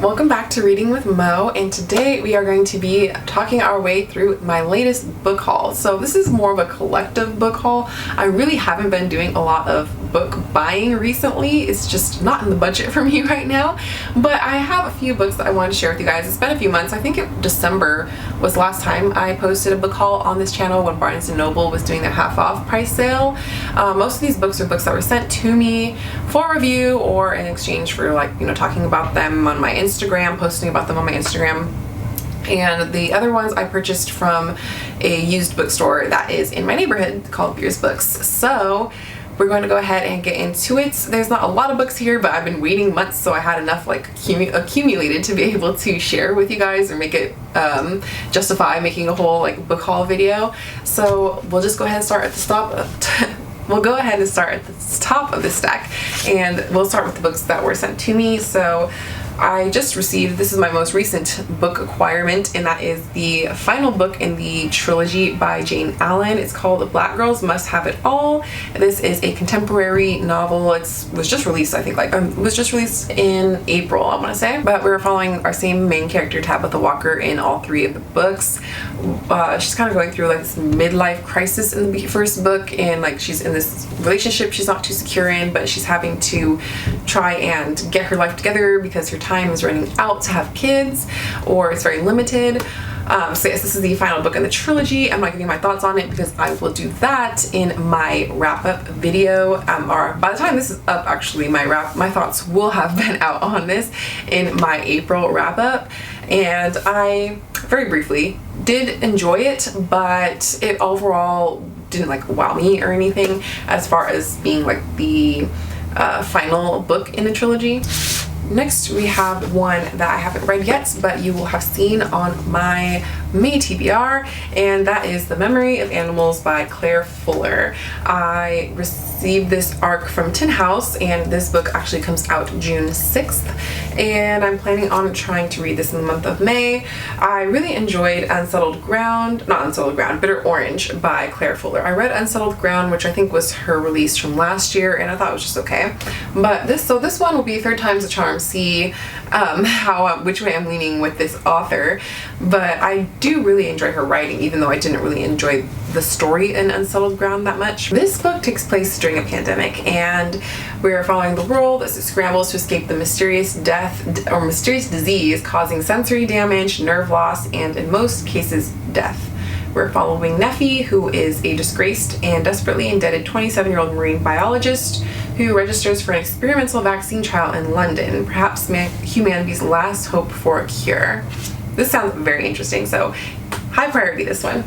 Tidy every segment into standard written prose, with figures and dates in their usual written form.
Welcome back to Reading with Mo, and today we are going to be talking our way through my latest book haul. So this is more of a collective book haul. I really haven't been doing a lot of book buying recently. It's just not in the budget for me right now, but I have a few books that I wanted to share with you guys. It's been a few months. I think December was the last time I posted a book haul on this channel when Barnes & Noble was doing their half off price sale. Most of these books are books that were sent to me for review or in exchange for talking about them on my Instagram, posting about them on my Instagram. And the other ones I purchased from a used bookstore that is in my neighborhood called Beers Books. So we're going to go ahead and get into it. There's not a lot of books here, but I've been waiting months, so I had enough accumulated to be able to share with you guys or make it justify making a whole book haul video. So we'll just go ahead and start at the top. We'll go ahead and start at the top of the stack, and we'll start with the books that were sent to me. So I just received, this is my most recent book acquirement, and that is the final book in the trilogy by Jane Allen. It's called Black Girls Must Have It All. This is a contemporary novel. It was just released, I think, it was just released in April, I want to say. But we were following our same main character, Tabitha Walker, in all three of the books. She's kind of going through this midlife crisis in the first book, and she's in this relationship she's not too secure in, but she's having to try and get her life together because her time is running out to have kids, or it's very limited. So yes, this is the final book in the trilogy. I'm not giving my thoughts on it because I will do that in my wrap-up video, or by the time this is up, actually my thoughts will have been out on this in my April wrap-up. And I very briefly did enjoy it, but it overall didn't wow me or anything as far as being the final book in the trilogy. Next, we have one that I haven't read yet, but you will have seen on my May TBR, and that is The Memory of Animals by Claire Fuller. I received this ARC from Tin House, and this book actually comes out June 6th, and I'm planning on trying to read this in the month of May. I really enjoyed Bitter Orange by Claire Fuller. I read Unsettled Ground, which I think was her release from last year, and I thought it was just okay. But this one will be third time's a charm. See which way I'm leaning with this author, but I do really enjoy her writing, even though I didn't really enjoy the story in Unsettled Ground that much. This book takes place during a pandemic, and we're following the world as it scrambles to escape the mysterious disease causing sensory damage, nerve loss, and in most cases, death. We're following Neffy, who is a disgraced and desperately indebted 27-year-old marine biologist who registers for an experimental vaccine trial in London, perhaps humanity's last hope for a cure. This sounds very interesting, so high priority, this one.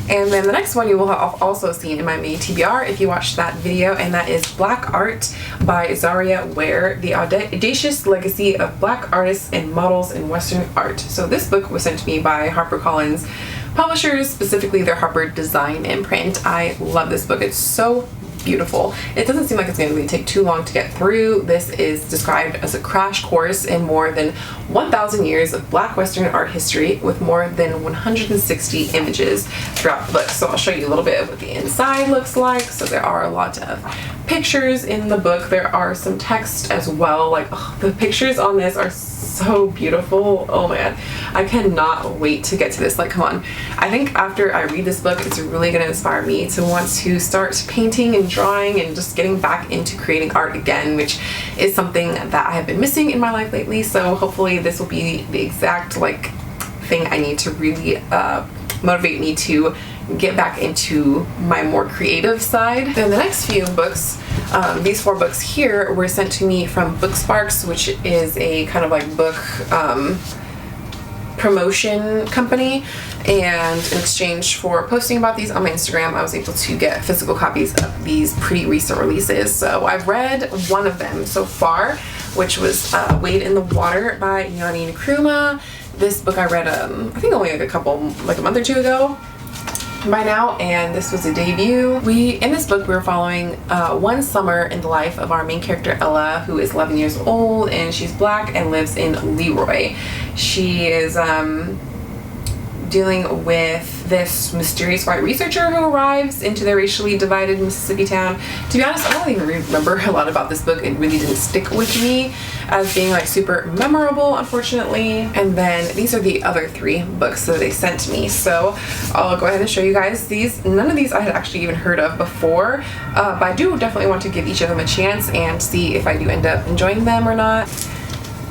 And then the next one you will have also seen in my May TBR if you watched that video, and that is Black Art by Zaria Ware, The Audacious Legacy of Black Artists and Models in Western Art. So this book was sent to me by HarperCollins publishers, specifically their Harper Design imprint. I love this book. It's so beautiful. It doesn't seem like it's going to really take too long to get through. This is described as a crash course in more than 1,000 years of Black Western art history with more than 160 images throughout the book. So I'll show you a little bit of what the inside looks like. So there are a lot of pictures in the book. There are some text as well. The pictures on this are so beautiful. Oh man, I cannot wait to get to this. Come on. I think after I read this book, it's really going to inspire me to want to start painting and drawing and just getting back into creating art again, which is something that I have been missing in my life lately. So hopefully this will be the exact thing I need to really motivate me to get back into my more creative side. Then the next few books, these 4 books here, were sent to me from Booksparks, which is a kind of book promotion company, and in exchange for posting about these on my Instagram, I was able to get physical copies of these pretty recent releases. So I've read one of them so far, which was Wade in the Water by Yanni Nkrumah. This book I read I think only a month or two ago by now, and this was a debut. In this book we were following one summer in the life of our main character Ella, who is 11 years old, and she's Black and lives in Leroy. She is dealing with this mysterious white researcher who arrives into their racially divided Mississippi town. To be honest, I don't even remember a lot about this book. It really didn't stick with me as being like super memorable, unfortunately. And then these are the other 3 books that they sent me. So I'll go ahead and show you guys these. None of these I had actually even heard of before, but I do definitely want to give each of them a chance and see if I do end up enjoying them or not.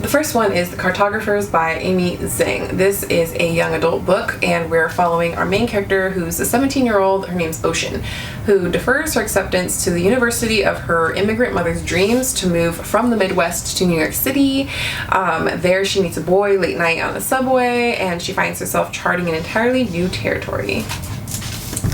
The first one is The Cartographers by Amy Zhang. This is a young adult book, and we're following our main character, who's a 17-year-old, her name's Ocean, who defers her acceptance to the university of her immigrant mother's dreams to move from the Midwest to New York City. There she meets a boy late night on the subway, and she finds herself charting an entirely new territory.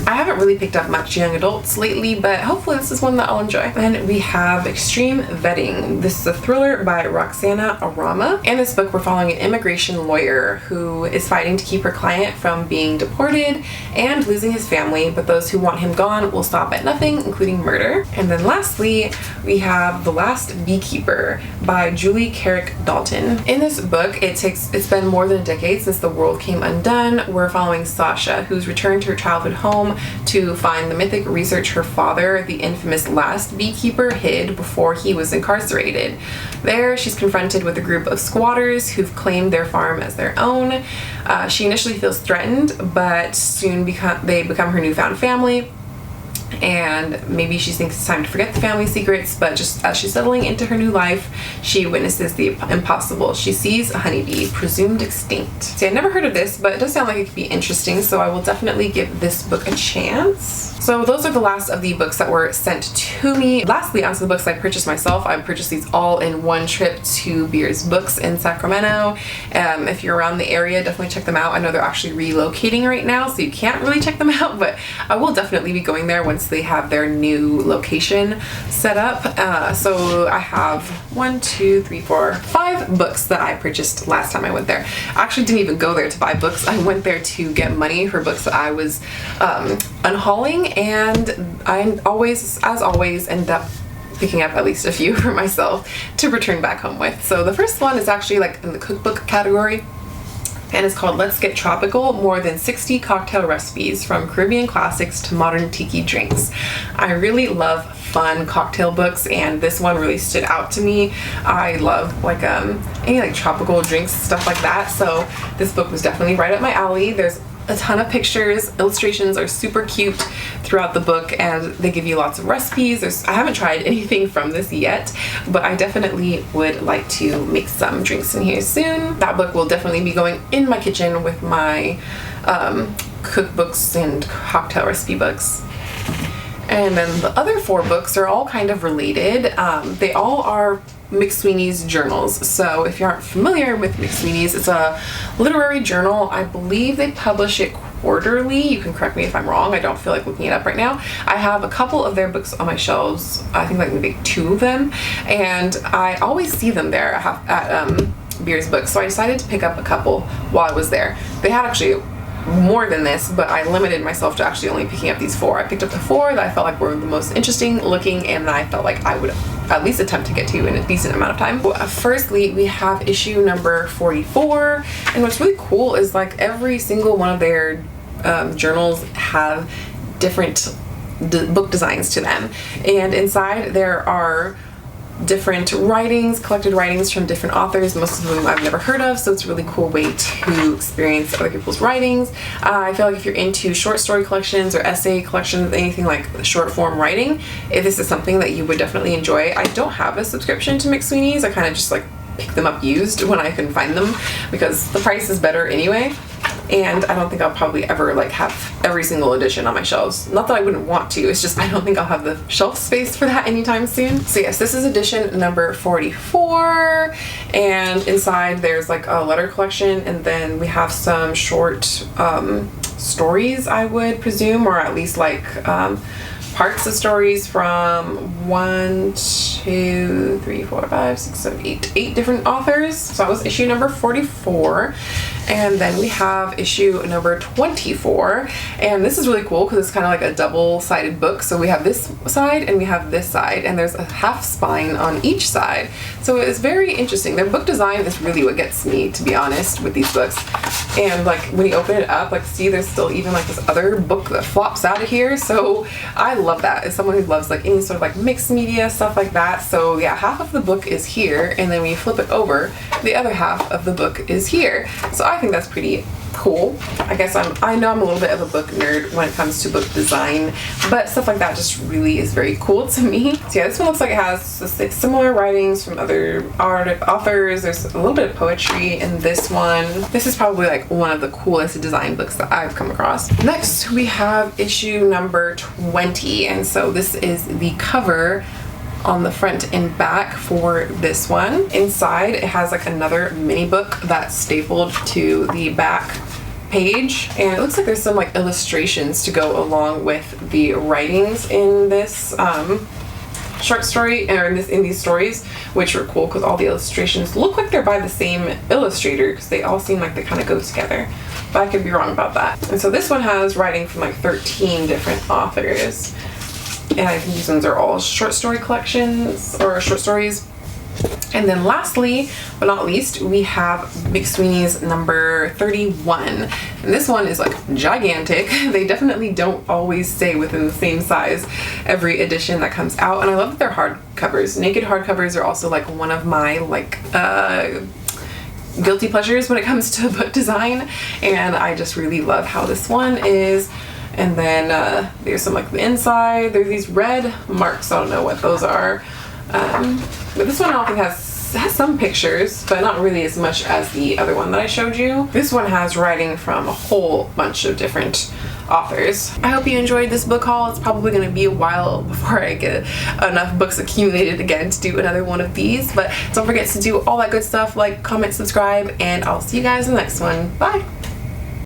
I haven't really picked up much young adults lately, but hopefully this is one that I'll enjoy. Then we have Extreme Vetting. This is a thriller by Roxana Arama. In this book, we're following an immigration lawyer who is fighting to keep her client from being deported and losing his family, but those who want him gone will stop at nothing, including murder. And then lastly, we have The Last Beekeeper by Julie Carrick Dalton. In this book, it's been more than a decade since the world came undone. We're following Sasha, who's returned to her childhood home to find the mythic research her father, the infamous last beekeeper, hid before he was incarcerated. There, she's confronted with a group of squatters who've claimed their farm as their own. She initially feels threatened, but soon they become her newfound family. And maybe she thinks it's time to forget the family secrets, but just as she's settling into her new life, she witnesses the impossible. She sees a honeybee presumed extinct. See, I've never heard of this, but it does sound like it could be interesting, so I will definitely give this book a chance. So those are the last of the books that were sent to me. Lastly, onto the books I purchased myself. I purchased these all in one trip to Beers Books in Sacramento. If you're around the area, definitely check them out. I know they're actually relocating right now, so you can't really check them out, but I will definitely be going there once they have their new location set up. So I have 5 books that I purchased last time I went there. I actually didn't even go there to buy books. I went there to get money for books that I was unhauling, and I always, as always, end up picking up at least a few for myself to return back home with. So the first one is actually like in the cookbook category, and it's called Let's Get Tropical, More Than 60 Cocktail Recipes from Caribbean Classics to Modern Tiki Drinks. I really love fun cocktail books, and this one really stood out to me. I love like any like tropical drinks, stuff like that, so this book was definitely right up my alley. There's a ton of pictures, illustrations are super cute throughout the book, and they give you lots of recipes. I haven't tried anything from this yet, but I definitely would like to make some drinks in here soon. That book will definitely be going in my kitchen with my cookbooks and cocktail recipe books. And then the other 4 books are all kind of related. They all are McSweeney's journals. So if you aren't familiar with McSweeney's, it's a literary journal. I believe they publish it quarterly. You can correct me if I'm wrong. I don't feel like looking it up right now. I have a couple of their books on my shelves. I think like maybe 2 of them, and I always see them there at Beers Books. So I decided to pick up a couple while I was there. They had actually more than this, but I limited myself to actually only picking up these 4. I picked up the 4 that I felt like were the most interesting looking, and that I felt like I would at least attempt to get to in a decent amount of time. Well, firstly, we have issue number 44, and what's really cool is like every single one of their journals have different book designs to them, and inside there are different writings, collected writings from different authors, most of whom I've never heard of, so it's a really cool way to experience other people's writings. I feel like if you're into short story collections or essay collections, anything like short form writing, if this is something that you would definitely enjoy. I don't have a subscription to McSweeney's. I kind of just like pick them up used when I can find them because the price is better anyway. And I don't think I'll probably ever like have every single edition on my shelves. Not that I wouldn't want to, it's just I don't think I'll have the shelf space for that anytime soon. So yes, this is edition number 44, and inside there's like a letter collection, and then we have some short stories, I would presume, or at least like parts of stories from 1, 2, 3, 4, 5, 6, 7, 8 different authors. So that was issue number 44. And then we have issue number 24, and this is really cool because it's kind of like a double-sided book. So we have this side and we have this side, and there's a half spine on each side. So it's very interesting. Their book design is really what gets me, to be honest, with these books. And like when you open it up, like see there's still even like this other book that flops out of here. So I love that as someone who loves like any sort of like mixed media stuff like that. So yeah, half of the book is here, and then when you flip it over, the other half of the book is here. So I think that's pretty cool. I guess I know I'm a little bit of a book nerd when it comes to book design, but stuff like that just really is very cool to me. So yeah, this one looks like it has similar writings from other authors. There's a little bit of poetry in this one. This is probably like one of the coolest design books that I've come across. Next we have issue number 20, and so this is the cover on the front and back for this one. Inside it has like another mini book that's stapled to the back page, and it looks like there's some like illustrations to go along with the writings in this short story, or in these stories, which are cool because all the illustrations look like they're by the same illustrator because they all seem like they kind of go together, but I could be wrong about that. And so this one has writing from like 13 different authors, and I think these ones are all short story collections or short stories. And then lastly, but not least, we have McSweeney's number 31. And this one is like gigantic. They definitely don't always stay within the same size every edition that comes out. And I love that they're hardcovers. Naked hardcovers are also like one of my like guilty pleasures when it comes to book design. And I just really love how this one is. And then there's some like the inside. There's these red marks. I don't know what those are. But this one I don't think has some pictures, but not really as much as the other one that I showed you. This one has writing from a whole bunch of different authors. I hope you enjoyed this book haul. It's probably going to be a while before I get enough books accumulated again to do another one of these, but don't forget to do all that good stuff, like, comment, subscribe, and I'll see you guys in the next one. Bye!